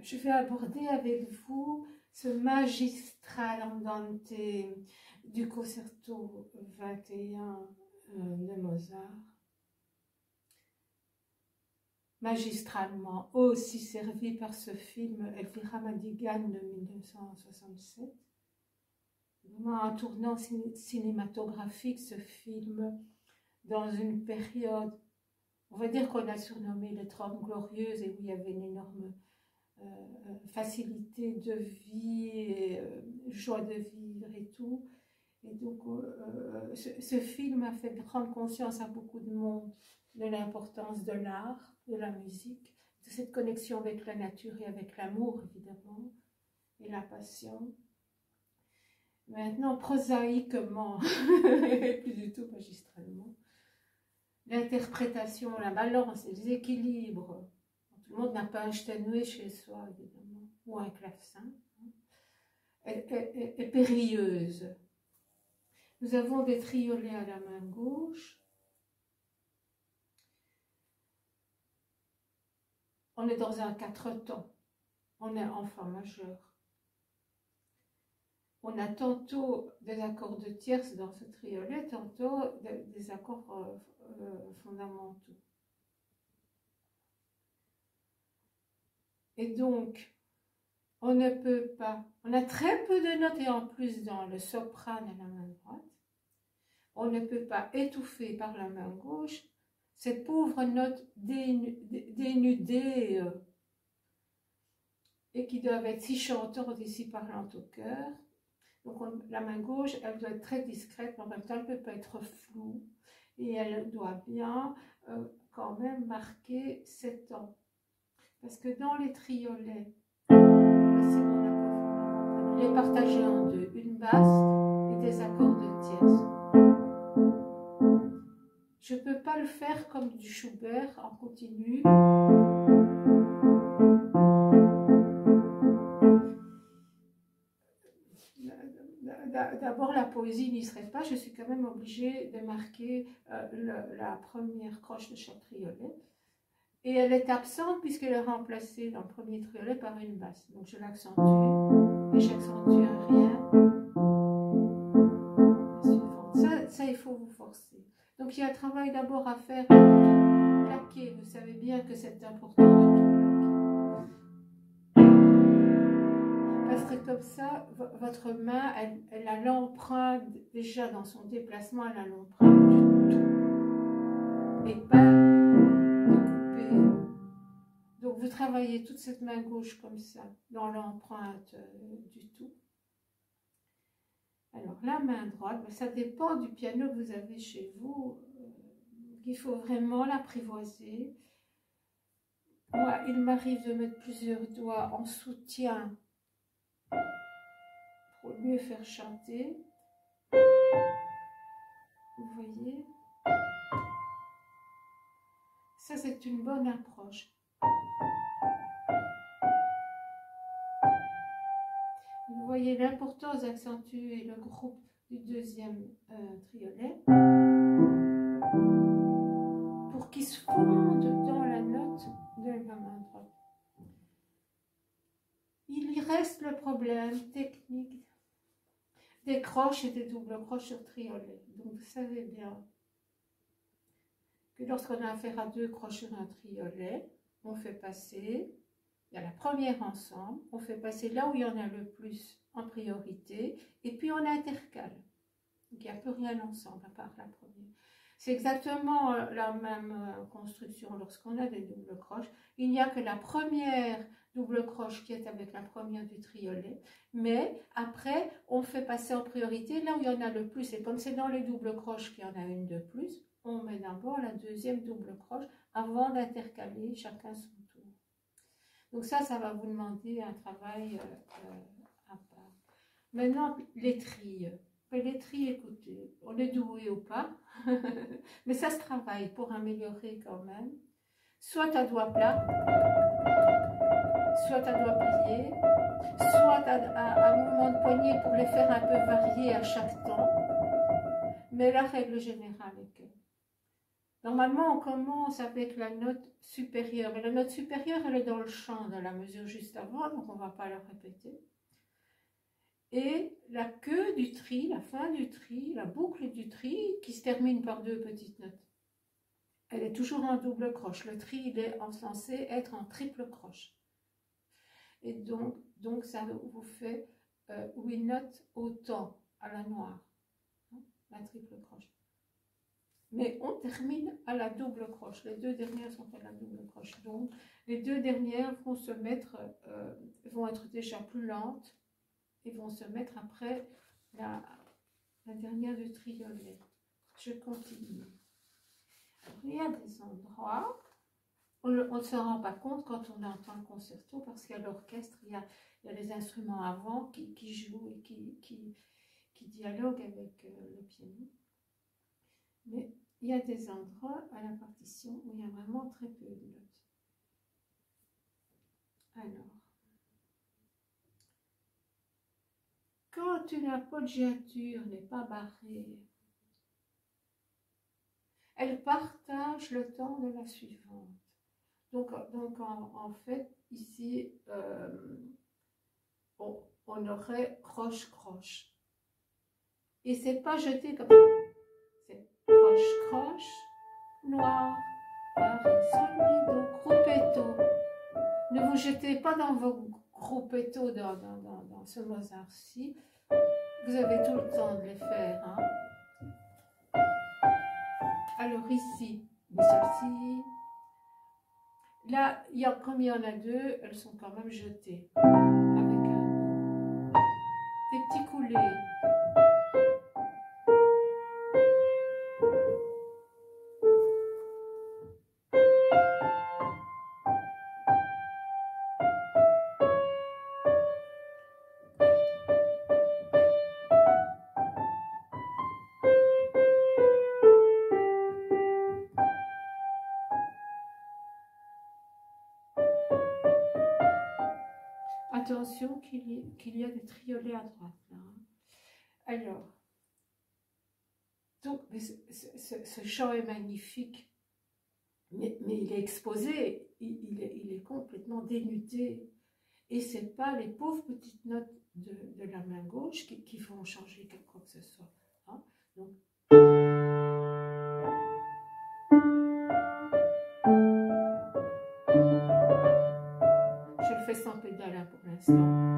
je vais aborder avec vous ce magistral andante du concerto 21 de Mozart. Magistralement aussi servi par ce film Elvira Madigan de 1967. Vraiment un tournant cinématographique, ce film, dans une période, on va dire qu'on a surnommé les 30 Glorieuses, et où il y avait une énorme facilité de vie, et, joie de vivre et tout. Et donc, ce film a fait prendre conscience à beaucoup de monde de l'importance de l'art, de la musique, de cette connexion avec la nature et avec l'amour, évidemment, et la passion. Maintenant, prosaïquement, et plus du tout magistralement, l'interprétation, la balance, les équilibres. Tout le monde n'a pas un Steinway chez soi, évidemment, ou un clavecin, est périlleuse. Nous avons des triolets à la main gauche. On est dans un 4-temps. On est en fa majeur. On a tantôt des accords de tierces dans ce triolet, tantôt des accords fondamentaux. Et donc, on ne peut pas, on a très peu de notes, et en plus dans le soprane à la main droite, on ne peut pas étouffer par la main gauche ces pauvres notes dénudées et qui doivent être si chantantes et si parlantes au cœur. Donc la main gauche, elle doit être très discrète, mais en même temps elle ne peut pas être floue, et elle doit bien quand même marquer 7 ans. Parce que dans les triolets, voici mon accord, il est partagé en deux, une basse et des accords de tierce. Je ne peux pas le faire comme du Schubert en continu. D'abord, la poésie n'y serait pas. Je suis quand même obligée de marquer la première croche de chaque triolet. Et elle est absente puisqu'elle est remplacée dans le premier triolet par une basse. Donc je l'accentue et j'accentue un rien. Ça, il faut vous forcer. Donc il y a un travail d'abord à faire de plaquer. Vous savez bien que c'est important de tout plaquer. Parce que comme ça, votre main, elle a l'empreinte, déjà dans son déplacement, elle a l'empreinte du tout. Et pas de couper. Donc vous travaillez toute cette main gauche comme ça, dans l'empreinte du tout. Alors la main droite, ça dépend du piano que vous avez chez vous. Il faut vraiment l'apprivoiser. Moi, il m'arrive de mettre plusieurs doigts en soutien pour mieux faire chanter. Vous voyez? Ça, c'est une bonne approche. Vous voyez l'importance d'accentuer le groupe du deuxième triolet pour qu'il se fonde dans la note de la main droite. Il y reste le problème technique des croches et des doubles croches sur triolet. Donc vous savez bien que lorsqu'on a affaire à 2 croches sur un triolet, on fait passer, il y a la première ensemble, on fait passer là où il y en a le plus en priorité, et puis on intercale. Donc il n'y a plus rien ensemble à part la première. C'est exactement la même construction lorsqu'on a des doubles croches. Il n'y a que la première double croche qui est avec la première du triolet, mais après on fait passer en priorité là où il y en a le plus, et comme c'est dans les doubles croches qu'il y en a une de plus, on met d'abord la deuxième double croche avant d'intercaler chacun son tour. Donc ça va vous demander un travail à part. Maintenant, les trilles. Les trilles, écoutez, on est doué ou pas, mais ça se travaille pour améliorer quand même. Soit à doigt plat, soit à doigt plié, soit à mouvement de poignet pour les faire un peu varier à chaque temps. Mais la règle générale est que Normalement, on commence avec la note supérieure, mais la note supérieure, elle est dans le chant, dans la mesure juste avant, donc on ne va pas la répéter. Et la queue du tri, la fin du tri, la boucle du tri, qui se termine par 2 petites notes, elle est toujours en double croche. Le tri, il est censé être en triple croche. Et donc ça vous fait 8 notes autant à la noire, hein, la triple croche. Mais on termine à la double croche. Les 2 dernières sont à la double croche. Donc, les 2 dernières vont se mettre, vont être déjà plus lentes et vont se mettre après la dernière du triolet. Je continue. Alors, il y a des endroits, on ne se rend pas compte quand on entend le concerto parce qu'à l'orchestre, il y a les instruments avant qui jouent et qui dialoguent avec le piano. Mais il y a des endroits à la partition où il y a vraiment très peu de notes. Alors, quand une appoggiature n'est pas barrée, elle partage le temps de la suivante. Donc en fait, ici, on aurait croche-croche. Et c'est pas jeté comme ça. C'est croche-croche, noir, pari, sol, mi, do, gruppetto. Ne vous jetez pas dans vos gruppetto dans ce Mozart-ci. Vous avez tout le temps de les faire. Hein. Alors ici, mi, sol, si. Là, comme il y en a 2, elles sont quand même jetées. Avec des petits coulées. Attention qu'il y a des triolets à droite. Là, hein. Alors, donc, ce chant est magnifique, mais il est exposé, il est complètement dénudé. Et ce n'est pas les pauvres petites notes de la main gauche qui vont changer quelque chose que ce soit. Hein. Donc, je le fais sans pédale hein, pour l'instant.